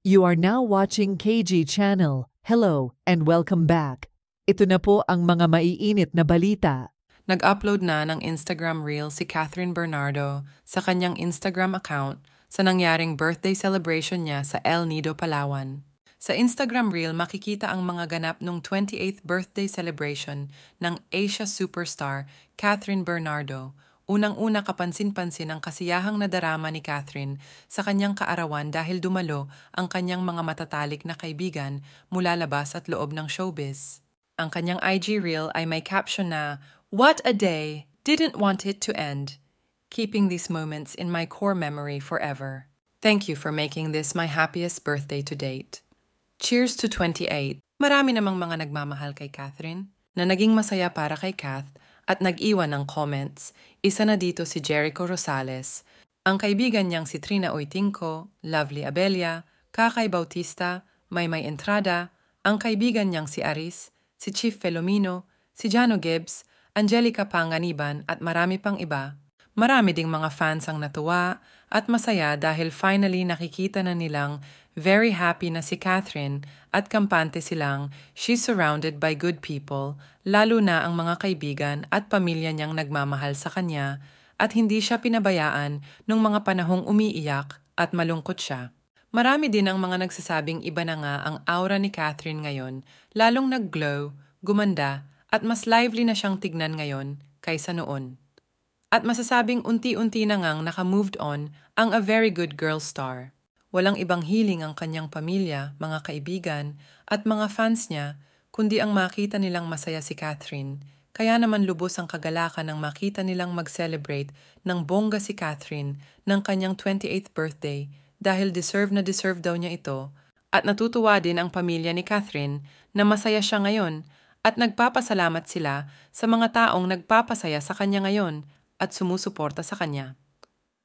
You are now watching KG Channel. Hello and welcome back. Ito na po ang mga maiinit na balita. Nag-upload na ng Instagram reel si Catherine Bernardo sa kanyang Instagram account sa nangyaring birthday celebration niya sa El Nido, Palawan. Sa Instagram reel makikita ang mga ganap nung 28th birthday celebration ng Asia superstar Catherine Bernardo. Unang-una kapansin-pansin ang kasiyahang nadarama ni Catherine sa kanyang kaarawan dahil dumalo ang kanyang mga matatalik na kaibigan mula labas at loob ng showbiz. Ang kanyang IG reel ay may caption na, "What a day! Didn't want it to end. Keeping these moments in my core memory forever. Thank you for making this my happiest birthday to date. Cheers to 28." Marami namang mga nagmamahal kay Catherine na naging masaya para kay Kath at nag-iwan ng comments. Isa na dito si Jericho Rosales, ang kaibigan niyang si Trina Oytinco, Lovely Abelia, Kakay Bautista, Maymay Entrada, ang kaibigan niyang si Aris, si Chief Felomino, si Jano Gibbs, Angelica Panganiban at marami pang iba. Marami ding mga fans ang natuwa at masaya dahil finally nakikita na nilang very happy na si Catherine at kampante silang she's surrounded by good people, lalo na ang mga kaibigan at pamilya niyang nagmamahal sa kanya at hindi siya pinabayaan nung mga panahong umiiyak at malungkot siya. Marami din ang mga nagsasabing iba na nga ang aura ni Catherine ngayon, lalong nag-glow, gumanda at mas lively na siyang tignan ngayon kaysa noon. At masasabing unti-unti na ngang naka-moved on ang a very good girl star. Walang ibang hiling ang kanyang pamilya, mga kaibigan, at mga fans niya, kundi ang makita nilang masaya si Catherine. Kaya naman lubos ang kagalakan ng makita nilang mag-celebrate ng bongga si Catherine ng kanyang 28th birthday dahil deserve daw niya ito. At natutuwa din ang pamilya ni Catherine na masaya siya ngayon at nagpapasalamat sila sa mga taong nagpapasaya sa kanya ngayon at sumusuporta sa kanya.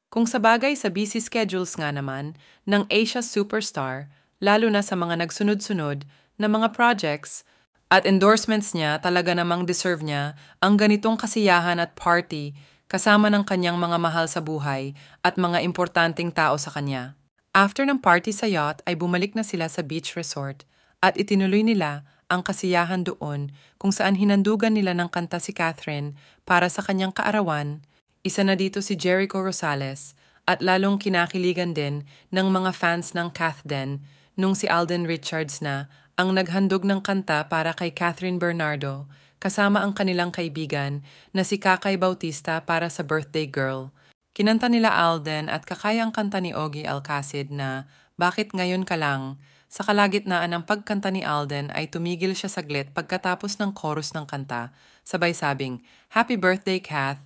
Kung sabagay sa busy schedules nga naman ng Asia superstar, lalo na sa mga nagsunod-sunod na mga projects at endorsements niya, talaga namang deserve niya ang ganitong kasiyahan at party kasama ng kanyang mga mahal sa buhay at mga importanteng tao sa kanya. After ng party sa yacht ay bumalik na sila sa beach resort at itinuloy nila ang kasiyahan doon kung saan hinandugan nila ng kanta si Catherine para sa kanyang kaarawan. Isa na dito si Jericho Rosales at lalong kinakiligan din ng mga fans ng Kath Den nung si Alden Richards na ang naghandog ng kanta para kay Catherine Bernardo kasama ang kanilang kaibigan na si Kakay Bautista para sa birthday girl. Kinanta nila Alden at kakayang kanta ni Ogie Alcacid na "Bakit Ngayon Ka Lang?" Sa kalagitnaan ng pagkanta ni Alden ay tumigil siya saglit pagkatapos ng chorus ng kanta, sabay sabing, "Happy birthday, Kath.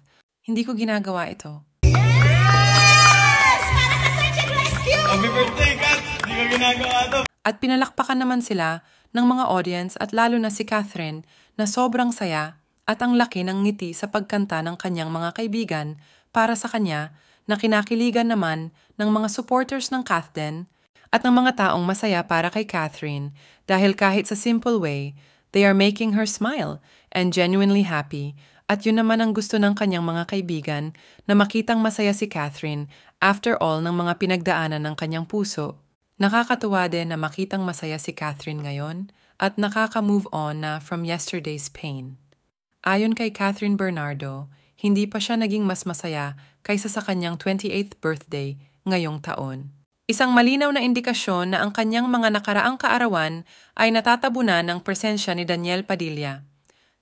Hindi ko ginagawa ito." Happy birthday, Kat! Hindi ko ginagawa ito. At pinalakpakan naman sila ng mga audience at lalo na si Catherine na sobrang saya at ang laki ng ngiti sa pagkanta ng kanyang mga kaibigan para sa kanya na kinakiligan naman ng mga supporters ng Kath Den at ng mga taong masaya para kay Catherine dahil kahit sa simple way, they are making her smile and genuinely happy. At yun naman ang gusto ng kanyang mga kaibigan na makitang masaya si Catherine after all ng mga pinagdaanan ng kanyang puso. Nakakatuwa din na makitang masaya si Catherine ngayon at nakaka-move on na from yesterday's pain. Ayon kay Catherine Bernardo, hindi pa siya naging mas masaya kaysa sa kanyang 28th birthday ngayong taon. Isang malinaw na indikasyon na ang kanyang mga nakaraang kaarawan ay natatabunan ng presensya ni Daniel Padilla.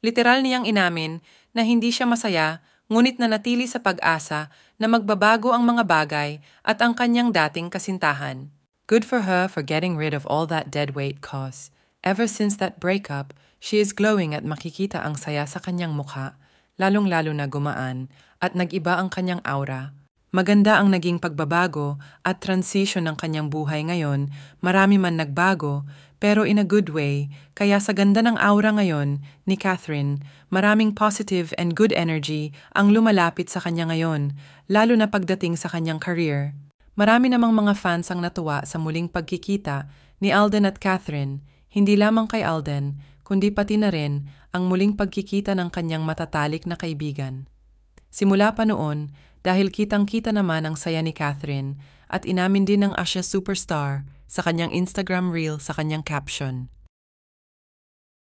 Literal niyang inamin na hindi siya masaya, ngunit nanatili sa pag-asa na magbabago ang mga bagay at ang kanyang dating kasintahan. Good for her for getting rid of all that dead weight cause. Ever since that breakup, she is glowing at makikita ang saya sa kanyang mukha, lalong-lalo na gumaan at nag-iba ang kanyang aura. Maganda ang naging pagbabago at transition ng kanyang buhay ngayon, marami man nagbago, pero in a good way, kaya sa ganda ng aura ngayon ni Catherine, maraming positive and good energy ang lumalapit sa kanya ngayon, lalo na pagdating sa kanyang career. Marami namang mga fans ang natuwa sa muling pagkikita ni Alden at Catherine, hindi lamang kay Alden, kundi pati na rin ang muling pagkikita ng kanyang matatalik na kaibigan. Simula pa noon, dahil kitang-kita naman ang saya ni Catherine At inamin din ng Asya Superstar sa kanyang Instagram reel sa kanyang caption.